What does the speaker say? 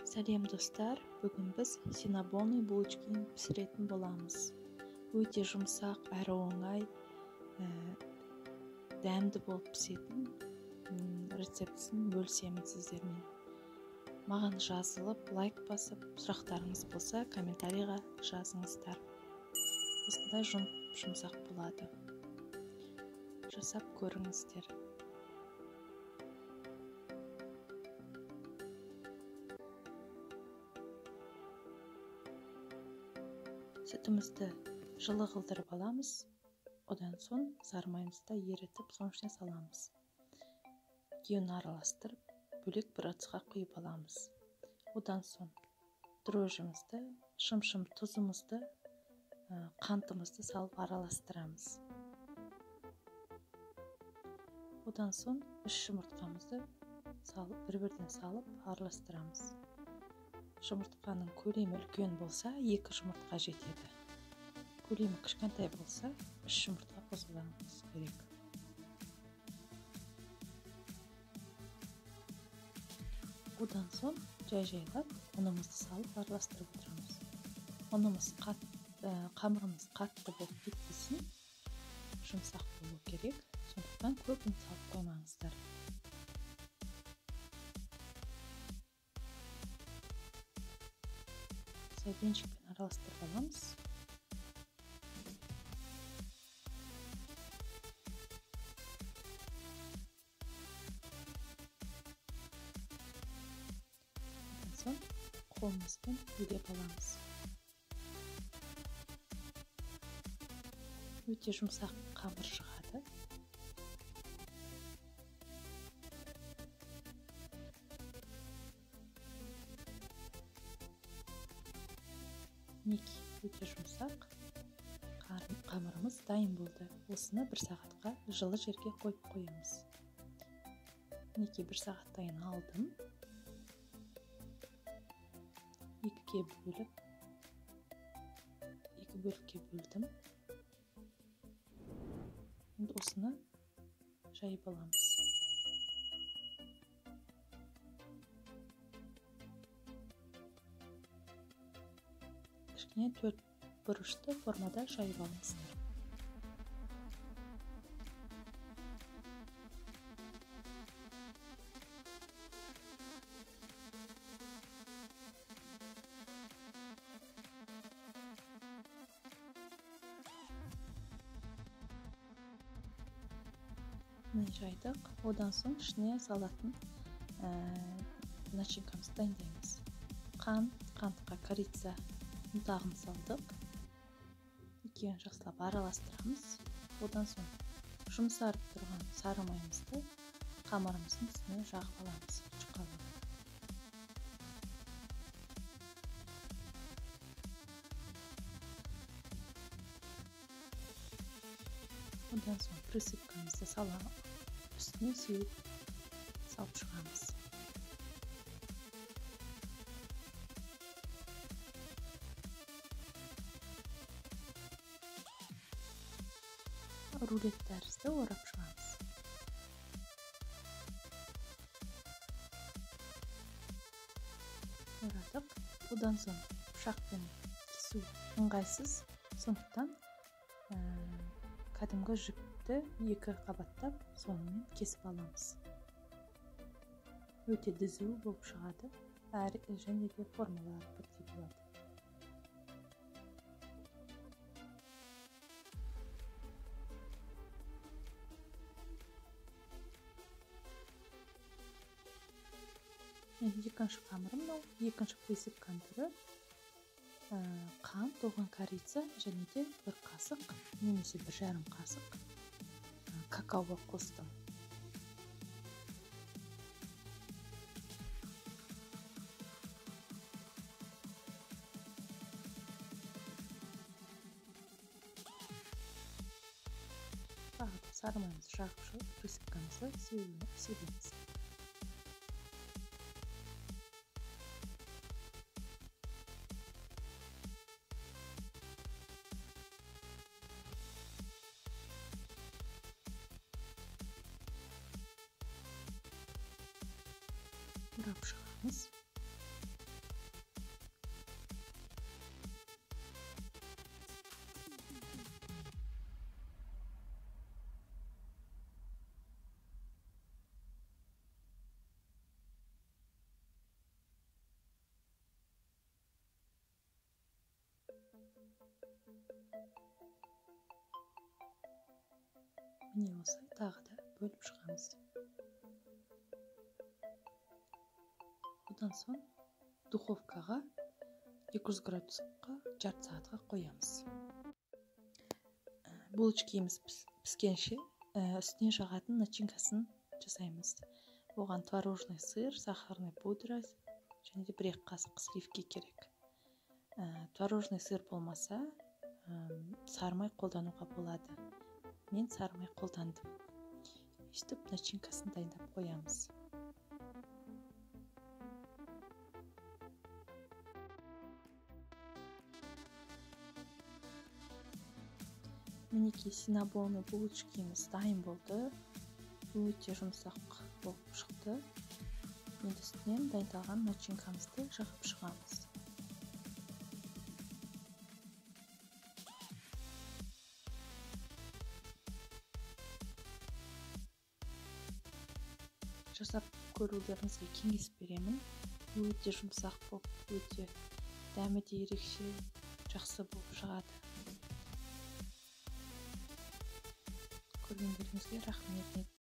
Сәлем достар, бүгін біз синнабонный булочканы пісіретін боламыз. Өте жұмсақ әрі оңай, дәмді болып пісетін рецептісін бөлісемін сіздермен. Маған жазылып, лайк басып, сұрақтарыңыз болса, комментарийға жазыңыздар. Осындай жұмсақ болады. Жасап көріңіздер. Сүтімізді жылы қылдырып аламыз. Одан соң сары майымызды ерітіп, соның ішіне саламыз. Кейін араластырып, бөлек бір ыдысқа құйып аламыз. Одан соң дрожжімізді, шым-шым тұзымызды, қантымызды салып араластырамыз. Одан соң 3 жұмыртқамызды бір-бірден салып араластырамыз. Жұмыртқаның көлемі үлкен болса, 2 жұмыртқа жетеді. Көлемі кішкентай болса, 3 жұмыртқа қосуыңыз керек. Одан соң жай-жайлап ұнымызды салып араластырып отырамыз. Қамырымыз қатты болып кетпесін, жұмсақ болу керек. Сондықтан көп ұн салып қоймаңыздар. Венчикпен араластырып аламыз. Одан соң қолымызбен билеп аламыз. Өте жұмсақ қамыр шығады. Мінекей, өте жұмсақ қамырымыз дайын болды. Осыны 1 сағатқа жылы жерге қойып қоямыз. Мінекей 1 сағаттайын алдым. 2 бөлікке бөлдім. Енді осыны жайып аламыз. Кішкене 4 бұрышты формада жайып алыңыздар. Міне жайдық. Одан соң ішіне салатын начинкамызды дайындаймыз. Қантқа корица ұнтағын салдық. Екеуін жақсылап араластырамыз. Одан соң жұмсарып тұрған сары майымызды қамырымыздың үстіне жағып аламыз. Одан соң присыпкамызды үстіне сеуіп салып шығамыз. Рулет тәрізді орап шығамыз. Орадық. Одан соң пышақпен кесу ыңғайсыз. Сондықтан кәдімгі жіпті 2 қабаттап сонымен кесіп аламыз. Өте дүзу болып шығады. Және де формалары бірдей болады. Екінші қамырым, екінші присыпканың түрі қант, оған корица және де 1 қасық, немесе 1,5 қасық какао қостым. Тағы да сары майымызды жағып шығып, присыпкамызды себеміз. бұрап шығамыз. Міне осылай тағы да бөліп шығамыз. Одан соң духовкаға 200 градусқа жарты сағатқа қоямыз. Булочкамыз піскенше үстіне жағатын начинкасын жасаймыз. Оған творожный сыр, сахарный пудра және де 1 қасық сливки керек. Творожный сыр болмаса, сарымай қолдануға болады. Мен сарымай қолдандым. Өстіп начинкасын дайындап қоямыз. Мінекей синабонный булочкамыз дайын болды. Өте жұмсақ болып шықты. Енді үстінен дайындалған начинкамызды жағып шығамыз. Жасап көрулеріңізге кеңес беремін. Өте жұмсақ болып, өте дәмі де ерекше, жақсы болып шығады. Көргендеріңізге рахмет.